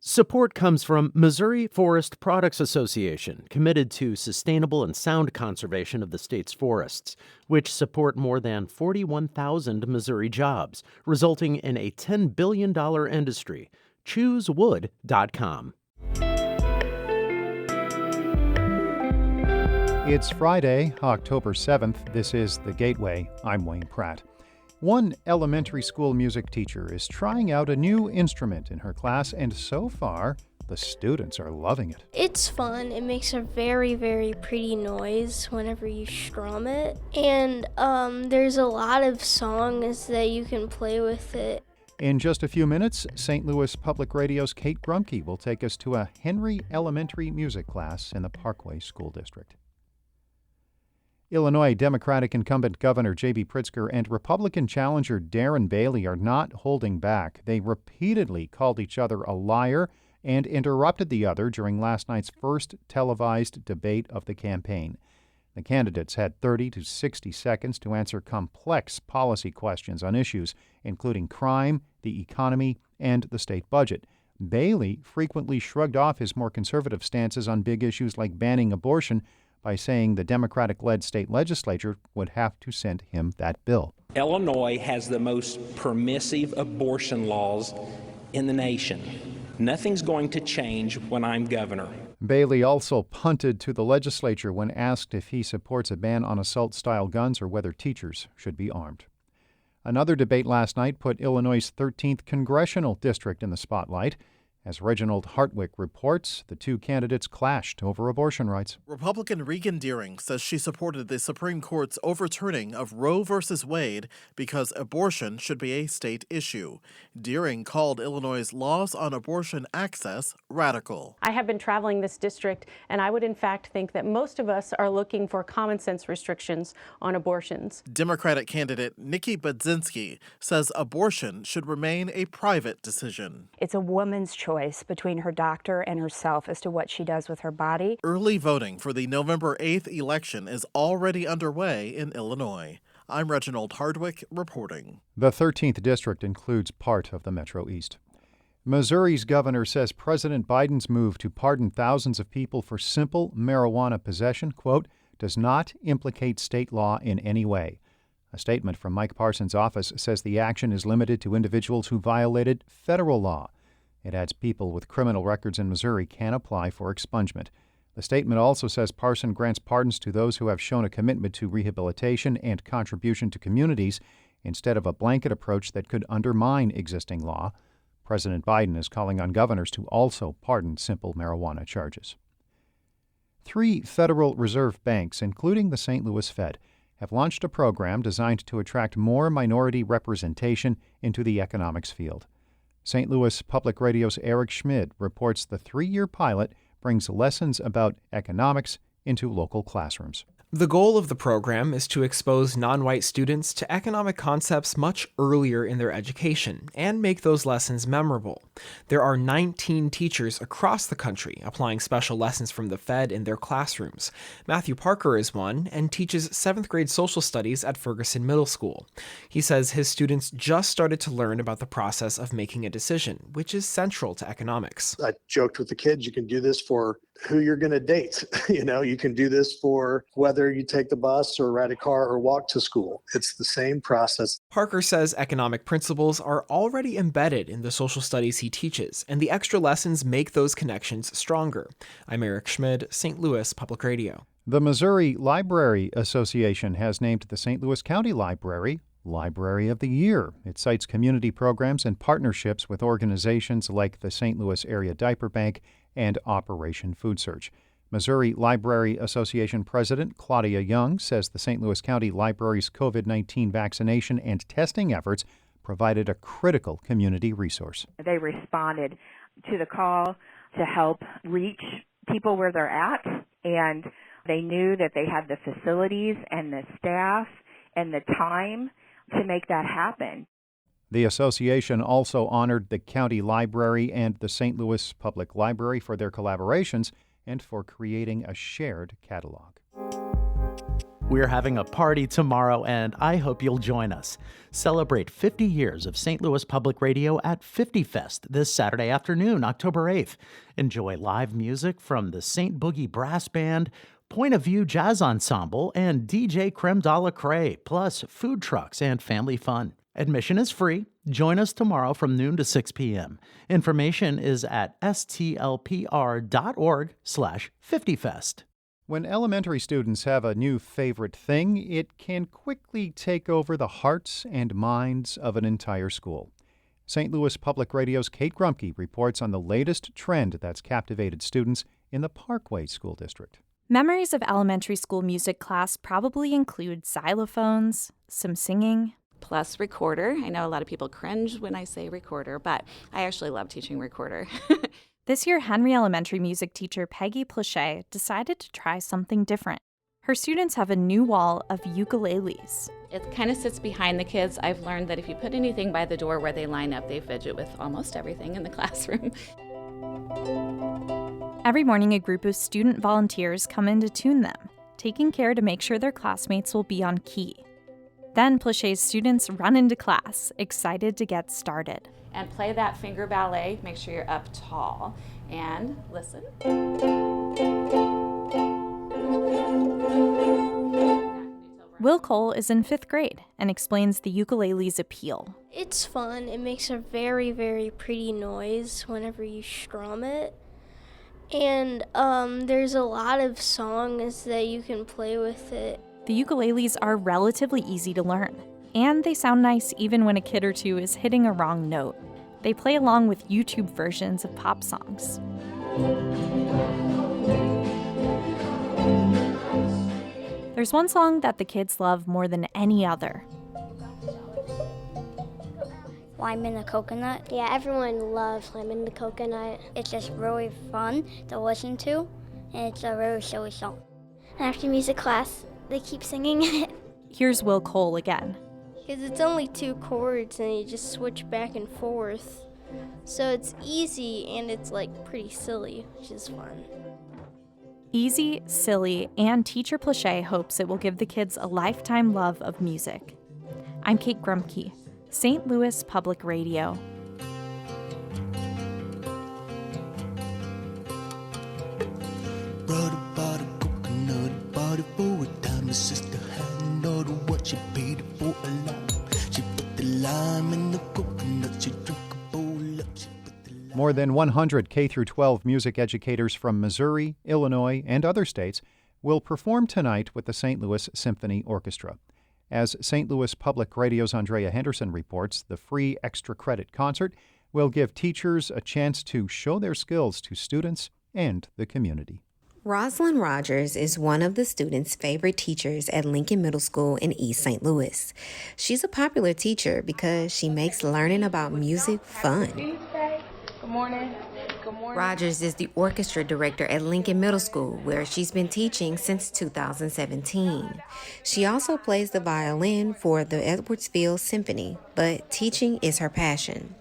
Support comes from Missouri Forest Products Association, committed to sustainable and sound conservation of the state's forests, which support more than 41,000 Missouri jobs, resulting in a $10 billion industry. ChooseWood.com. It's Friday, October 7th. This is The Gateway. I'm Wayne Pratt. One elementary school music teacher is trying out a new instrument in her class, and so far, the students are loving it. It's fun. It makes a very, very pretty noise whenever you strum it. And there's a lot of songs that you can play with it. In just a few minutes, St. Louis Public Radio's Kate Grumke will take us to a Henry Elementary music class in the Parkway School District. Illinois Democratic incumbent Governor J.B. Pritzker and Republican challenger Darren Bailey are not holding back. They repeatedly called each other a liar and interrupted the other during last night's first televised debate of the campaign. The candidates had 30 to 60 seconds to answer complex policy questions on issues including crime, the economy, and the state budget. Bailey frequently shrugged off his more conservative stances on big issues like banning abortion by saying the Democratic-led state legislature would have to send him that bill. Illinois has the most permissive abortion laws in the nation. Nothing's going to change when I'm governor. Bailey also punted to the legislature when asked if he supports a ban on assault-style guns or whether teachers should be armed. Another debate last night put Illinois' 13th congressional district in the spotlight. As Reginald Hartwick reports, the two candidates clashed over abortion rights. Republican Regan Deering says she supported the Supreme Court's overturning of Roe v. Wade because abortion should be a state issue. Deering called Illinois' laws on abortion access radical. I have been traveling this district, and I would in fact think that most of us are looking for common sense restrictions on abortions. Democratic candidate Nikki Budzinski says abortion should remain a private decision. It's a woman's choice between her doctor and herself as to what she does with her body. Early voting for the November 8th election is already underway in Illinois. I'm Reginald Hardwick reporting. The 13th district includes part of the Metro East. Missouri's governor says President Biden's move to pardon thousands of people for simple marijuana possession, quote, does not implicate state law in any way. A statement from Mike Parsons' office says the action is limited to individuals who violated federal law. It adds people with criminal records in Missouri can apply for expungement. The statement also says Parson grants pardons to those who have shown a commitment to rehabilitation and contribution to communities instead of a blanket approach that could undermine existing law. President Biden is calling on governors to also pardon simple marijuana charges. 3 Federal Reserve banks, including the St. Louis Fed, have launched a program designed to attract more minority representation into the economics field. St. Louis Public Radio's Eric Schmid reports the 3-year pilot brings lessons about economics into local classrooms. The goal of the program is to expose non-white students to economic concepts much earlier in their education and make those lessons memorable. There are 19 teachers across the country applying special lessons from the Fed in their classrooms. Matthew Parker is one and teaches 7th grade social studies at Ferguson Middle School. He says his students just started to learn about the process of making a decision, which is central to economics. I joked with the kids, you can do this for who you're going to date. You can do this for whether you take the bus or ride a car or walk to school. It's the same process. Parker says economic principles are already embedded in the social studies he teaches, and the extra lessons make those connections stronger. I'm Eric Schmid, St. Louis Public Radio. The Missouri Library Association has named the St. Louis County Library Library of the Year. It cites community programs and partnerships with organizations like the St. Louis Area Diaper Bank and Operation Food Search. Missouri Library Association President Claudia Young says the St. Louis County Library's COVID-19 vaccination and testing efforts provided a critical community resource. They responded to the call to help reach people where they're at, and they knew that they had the facilities and the staff and the time to make that happen. The association also honored the county library and the St. Louis Public Library for their collaborations and for creating a shared catalog. We're having a party tomorrow, and I hope you'll join us. Celebrate 50 years of St. Louis Public Radio at 50 Fest this Saturday afternoon, October 8th. Enjoy live music from the St. Boogie Brass Band, Point of View Jazz Ensemble, and DJ Creme de la Craie, plus food trucks and family fun. Admission is free. Join us tomorrow from noon to 6 p.m. Information is at stlpr.org/50fest. When elementary students have a new favorite thing, it can quickly take over the hearts and minds of an entire school. St. Louis Public Radio's Kate Grumke reports on the latest trend that's captivated students in the Parkway School District. Memories of elementary school music class probably include xylophones, some singing, plus recorder. I know a lot of people cringe when I say recorder, but I actually love teaching recorder. This year, Henry Elementary music teacher Peggy Plesia decided to try something different. Her students have a new wall of ukuleles. It kind of sits behind the kids. I've learned that if you put anything by the door where they line up, they fidget with almost everything in the classroom. Every morning, a group of student volunteers come in to tune them, taking care to make sure their classmates will be on key. Then Plesia's students run into class, excited to get started. And play that finger ballet. Make sure you're up tall. And listen. Will Cole is in 5th grade and explains the ukulele's appeal. It's fun. It makes a very, very pretty noise whenever you strum it. And there's a lot of songs that you can play with it. The ukuleles are relatively easy to learn, and they sound nice even when a kid or two is hitting a wrong note. They play along with YouTube versions of pop songs. There's one song that the kids love more than any other. Lime in the Coconut. Yeah, everyone loves Lime in the Coconut. It's just really fun to listen to, and it's a really silly song. After music class, they keep singing it. Here's Will Cole again. Because it's only 2 chords and you just switch back and forth. So it's easy and it's like pretty silly, which is fun. Easy, silly, and Teacher Plesia hopes it will give the kids a lifetime love of music. I'm Kate Grumke, St. Louis Public Radio. More than 100 K-12 music educators from Missouri, Illinois, and other states will perform tonight with the St. Louis Symphony Orchestra. As St. Louis Public Radio's Andrea Henderson reports, the free extra credit concert will give teachers a chance to show their skills to students and the community. Rosalind Rogers is one of the students' favorite teachers at Lincoln Middle School in East St. Louis. She's a popular teacher because she makes learning about music fun. Good morning. Good morning. Rogers is the orchestra director at Lincoln Middle School, where she's been teaching since 2017. She also plays the violin for the Edwardsville Symphony, but teaching is her passion.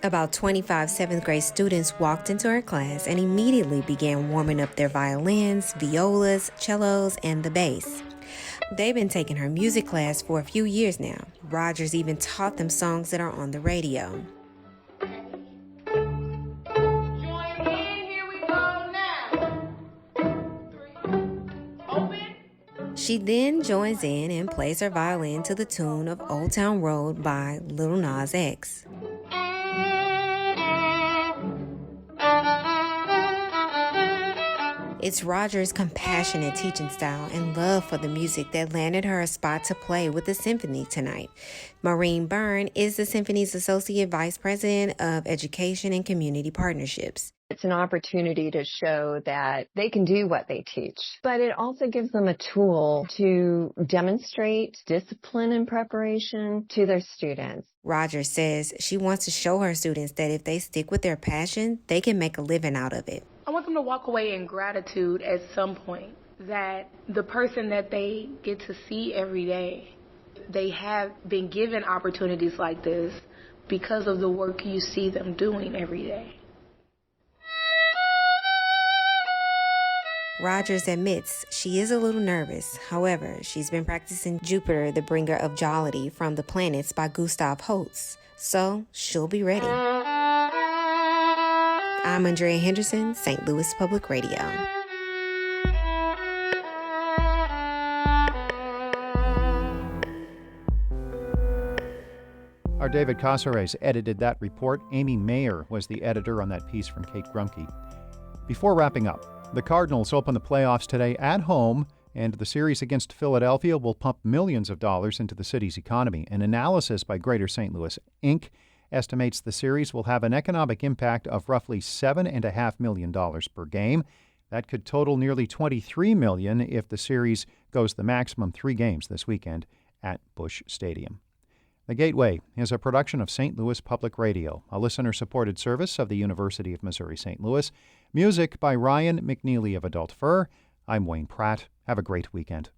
About 25 7th grade students walked into her class and immediately began warming up their violins, violas, cellos, and the bass. They've been taking her music class for a few years now. Rogers even taught them songs that are on the radio. She then joins in and plays her violin to the tune of Old Town Road by Lil Nas X. It's Rogers' compassionate teaching style and love for the music that landed her a spot to play with the symphony tonight. Maureen Byrne is the symphony's Associate Vice President of Education and Community Partnerships. It's an opportunity to show that they can do what they teach, but it also gives them a tool to demonstrate discipline and preparation to their students. Rogers says she wants to show her students that if they stick with their passion, they can make a living out of it. I want them to walk away in gratitude at some point, that the person that they get to see every day, they have been given opportunities like this because of the work you see them doing every day. Rogers admits she is a little nervous. However, she's been practicing Jupiter, the bringer of jollity from the planets by Gustav Holst, so she'll be ready. I'm Andrea Henderson, St. Louis Public Radio. Our David Casares edited that report. Amy Mayer was the editor on that piece from Kate Grumke. Before wrapping up, the Cardinals open the playoffs today at home, and the series against Philadelphia will pump millions of dollars into the city's economy. An analysis by Greater St. Louis Inc. estimates the series will have an economic impact of roughly $7.5 million per game. That could total nearly $23 million if the series goes the maximum 3 games this weekend at Busch Stadium. The Gateway is a production of St. Louis Public Radio, a listener-supported service of the University of Missouri-St. Louis. Music by Ryan McNeely of Adult Fur. I'm Wayne Pratt. Have a great weekend.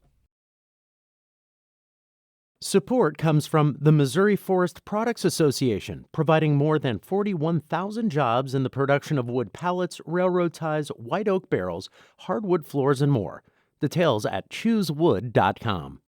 Support comes from the Missouri Forest Products Association, providing more than 41,000 jobs in the production of wood pallets, railroad ties, white oak barrels, hardwood floors, and more. Details at choosewood.com.